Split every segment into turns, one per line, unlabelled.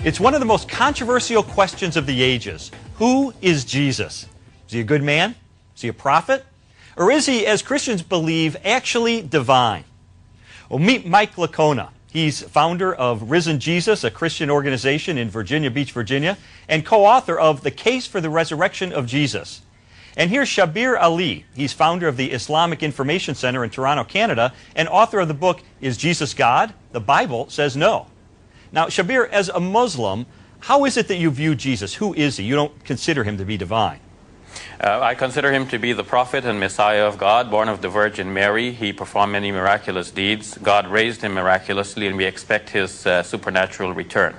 It's one of the most controversial questions of the ages. Who is Jesus? Is he a good man? Is he a prophet? Or is he, as Christians believe, actually divine? Well, meet Mike Lacona. He's founder of Risen Jesus, a Christian organization in Virginia Beach, Virginia, and co-author of The Case for the Resurrection of Jesus. And here's Shabir Ali. He's founder of the Islamic Information Center in Toronto, Canada, and author of the book, Is Jesus God? The Bible Says No. Now, Shabir, as a Muslim, how is it that you view Jesus? Who is he? You don't consider him to be divine.
I consider him to be the prophet and Messiah of God, born of the Virgin Mary. He performed many miraculous deeds. God raised him miraculously, and we expect his supernatural return.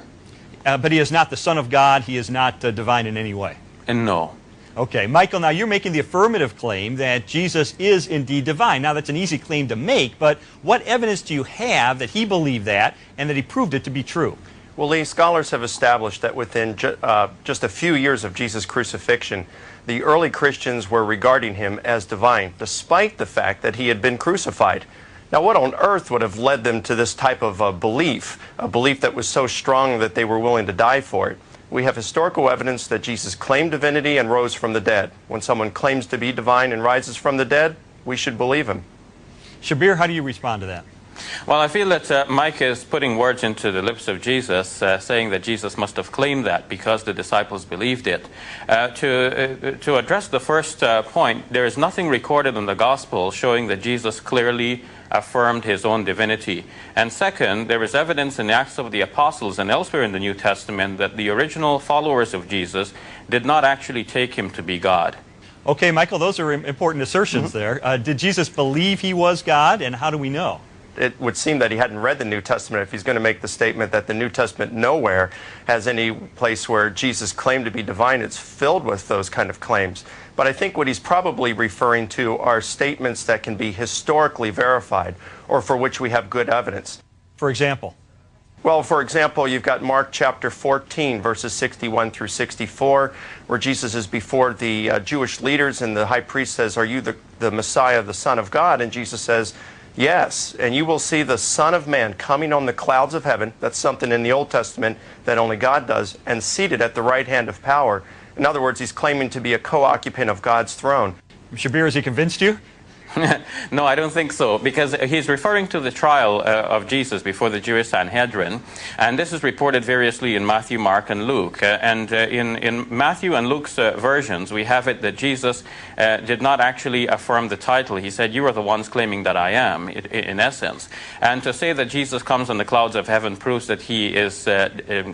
But he is not the Son of God. He is not divine in any way.
No.
Okay, Michael, now you're making the affirmative claim that Jesus is indeed divine. Now, that's an easy claim to make, but what evidence do you have that he believed that and that he proved it to be true?
Well, Lee, scholars have established that within just a few years of Jesus' crucifixion, the early Christians were regarding him as divine, despite the fact that he had been crucified. Now, what on earth would have led them to this type of a belief that was so strong that they were willing to die for it? We have historical evidence that Jesus claimed divinity and rose from the dead. When someone claims to be divine and rises from the dead, we should believe him.
Shabir, how do you respond to that?
Well, I feel that Mike is putting words into the lips of Jesus, saying that Jesus must have claimed that because the disciples believed it. To address the first point, there is nothing recorded in the Gospel showing that Jesus clearly affirmed his own divinity. And second, there is evidence in the Acts of the Apostles and elsewhere in the New Testament that the original followers of Jesus did not actually take him to be God.
Okay, Michael, those are important assertions there. Did Jesus believe he was God, and how do we know?
It would seem that he hadn't read the New Testament if he's going to make the statement that the New Testament nowhere has any place where Jesus claimed to be divine. It's filled with those kind of claims. But I think what he's probably referring to are statements that can be historically verified or for which we have good evidence.
For example?
Well, for example, you've got Mark chapter 14, verses 61 through 64, where Jesus is before the Jewish leaders and the high priest says, "Are you the Messiah, the Son of God?" And Jesus says, "Yes, and you will see the Son of Man coming on the clouds of heaven." That's something in the Old Testament that only God does. "And seated at the right hand of power." In other words, he's claiming to be a co-occupant of God's throne.
Shabir, has he convinced you?
No, I don't think so, because he's referring to the trial of Jesus before the Jewish Sanhedrin, and this is reported variously in Matthew, Mark, and Luke. In Matthew and Luke's versions, we have it that Jesus did not actually affirm the title. He said, "You are the ones claiming that I am," in essence. And to say that Jesus comes on the clouds of heaven proves that he is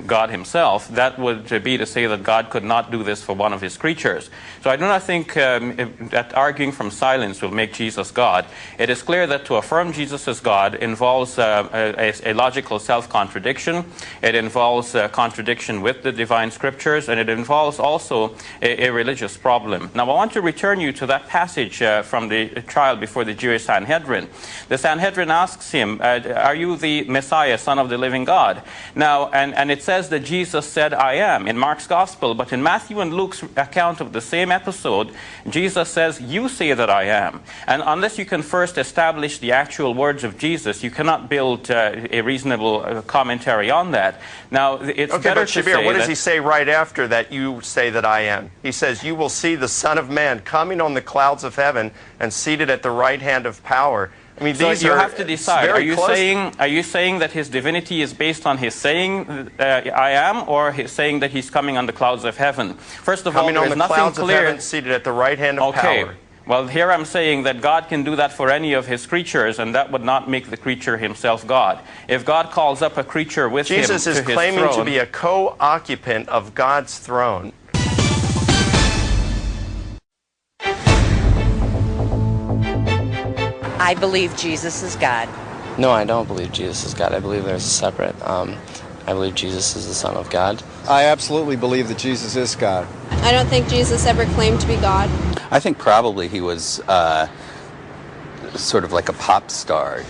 God himself. That would be to say that God could not do this for one of his creatures. So I do not think that arguing from silence will make Jesus God. It is clear that to affirm Jesus as God involves a logical self-contradiction. It involves contradiction with the divine scriptures, and it involves also a religious problem. Now, I want to return you to that passage from the trial before the Jewish Sanhedrin. The Sanhedrin asks him, "Are you the Messiah, Son of the living God?" Now, and it says that Jesus said, "I am," in Mark's Gospel, but in Matthew and Luke's account of the same episode, Jesus says, "You say that I am." And unless you can first establish the actual words of Jesus, you cannot build a reasonable commentary on that. Now, it's better
but Shabir,
to say
what does he say right after that, "You say that I am"? He says, "You will see the Son of Man coming on the clouds of heaven and seated at the right hand of power." I mean,
so
these
you
are
have to decide. Are you saying that his divinity is based on his saying "I am," or his saying that he's coming on the clouds of heaven? First of all, there is nothing
clouds
clear.
Of heaven, seated at the right hand of power.
Well, here I'm saying that God can do that for any of his creatures, and that would not make the creature himself God. If God calls up a creature with him to his throne...
Jesus is claiming to be a co-occupant of God's throne.
I believe Jesus is God.
No, I don't believe Jesus is God. I believe there's a separate... I believe Jesus is the Son of God.
I absolutely believe that Jesus is God.
I don't think Jesus ever claimed to be God.
I think probably he was sort of like a pop star.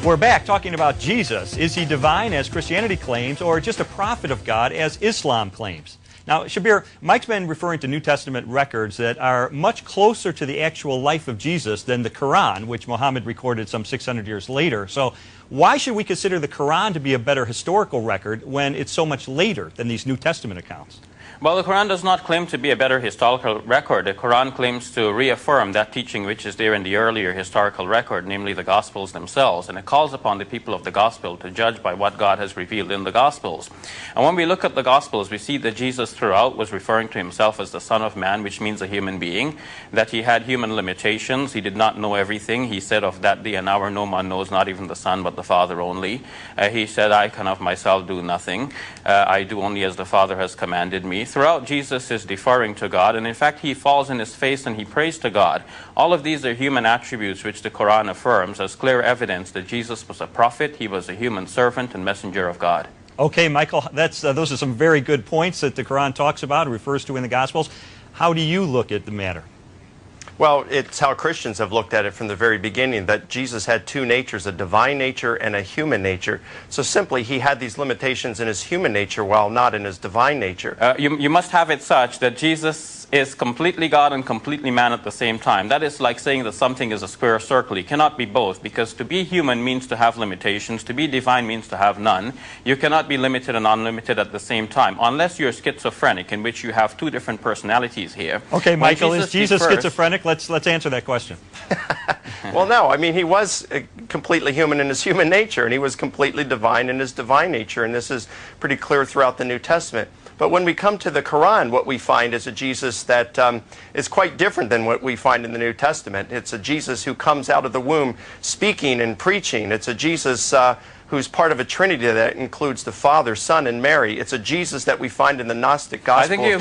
We're back talking about Jesus. Is he divine, as Christianity claims, or just a prophet of God, as Islam claims? Now, Shabir, Mike's been referring to New Testament records that are much closer to the actual life of Jesus than the Quran, which Muhammad recorded some 600 years later. So why should we consider the Quran to be a better historical record when it's so much later than these New Testament accounts?
Well, the Quran does not claim to be a better historical record. The Quran claims to reaffirm that teaching which is there in the earlier historical record, namely the Gospels themselves. And it calls upon the people of the Gospel to judge by what God has revealed in the Gospels. And when we look at the Gospels, we see that Jesus throughout was referring to himself as the Son of Man, which means a human being, that he had human limitations. He did not know everything. He said, of that day and hour no man knows, not even the Son, but the Father only. He said, I can of myself do nothing. I do only as the Father has commanded me. Throughout, Jesus is deferring to God, and in fact he falls on his face and he prays to God. All of these are human attributes which the Quran affirms as clear evidence that Jesus was a prophet, he was a human servant and messenger of God.
Okay, Michael, those are some very good points that the Quran talks about and refers to in the Gospels. How do you look at the matter?
Well, it's how Christians have looked at it from the very beginning, that Jesus had two natures, a divine nature and a human nature. So simply, he had these limitations in his human nature while not in his divine nature.
You must have it such that Jesus is completely God and completely man at the same time. That is like saying that something is a square circle. It cannot be both, because to be human means to have limitations. To be divine means to have none. You cannot be limited and unlimited at the same time, unless you're schizophrenic, in which you have two different personalities here.
Okay, Michael, is Jesus schizophrenic? Let's answer that question.
Well, no. I mean, he was completely human in his human nature, and he was completely divine in his divine nature, and this is pretty clear throughout the New Testament. But when we come to the Quran, what we find is a Jesus that is quite different than what we find in the New Testament. It's a Jesus who comes out of the womb speaking and preaching. It's a Jesus who's part of a Trinity that includes the Father, Son, and Mary. It's a Jesus that we find in the Gnostic Gospel.
I think you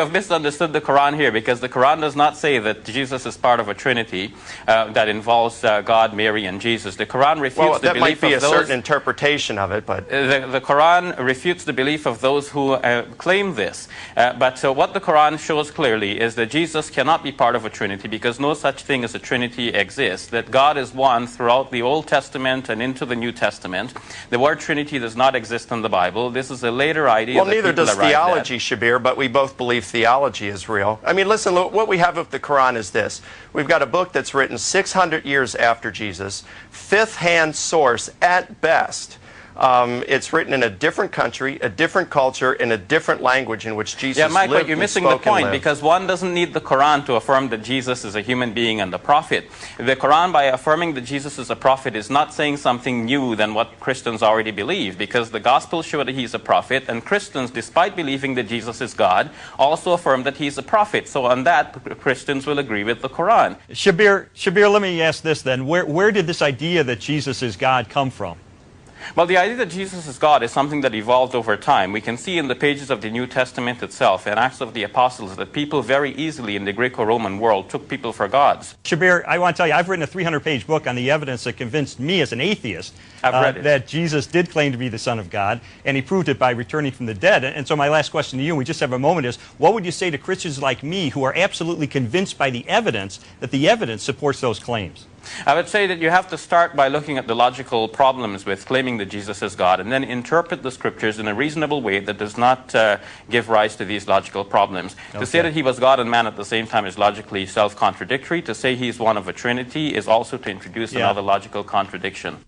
have misunderstood the Quran here, because the Quran does not say that Jesus is part of a Trinity that involves God, Mary, and Jesus. The Quran refutes the belief of those...
Well, that might be a certain interpretation of it, but...
The Quran refutes the belief of those who claim this. But what the Quran shows clearly is that Jesus cannot be part of a Trinity, because no such thing as a Trinity exists. That God is one throughout the Old Testament and into the New Testament. The word Trinity does not exist in the Bible. This is a later idea.
Well, neither does theology, Shabir, but we both believe theology is real. I mean, listen, what we have of the Quran is this. We've got a book that's written 600 years after Jesus, fifth-hand source at best. It's written in a different country, a different culture, in a different language in which Jesus lived.
Yeah, Mike, but you're missing the point, because one doesn't need the Quran to affirm that Jesus is a human being and a prophet. The Quran, by affirming that Jesus is a prophet, is not saying something new than what Christians already believe, because the Gospel show that he's a prophet, and Christians, despite believing that Jesus is God, also affirm that he's a prophet. So on that, Christians will agree with the Quran.
Shabir, let me ask this then. Where did this idea that Jesus is God come from?
Well, the idea that Jesus is God is something that evolved over time. We can see in the pages of the New Testament itself and Acts of the Apostles that people very easily in the Greco-Roman world took people for gods.
Shabir, I want to tell you, I've written a 300-page book on the evidence that convinced me as an atheist that Jesus did claim to be the Son of God, and he proved it by returning from the dead. And so my last question to you, and we just have a moment, is what would you say to Christians like me who are absolutely convinced by the evidence that the evidence supports those claims?
I would say that you have to start by looking at the logical problems with claiming that Jesus is God, and then interpret the scriptures in a reasonable way that does not give rise to these logical problems. Okay. To say that he was God and man at the same time is logically self-contradictory. To say he's one of a Trinity is also to introduce another logical contradiction.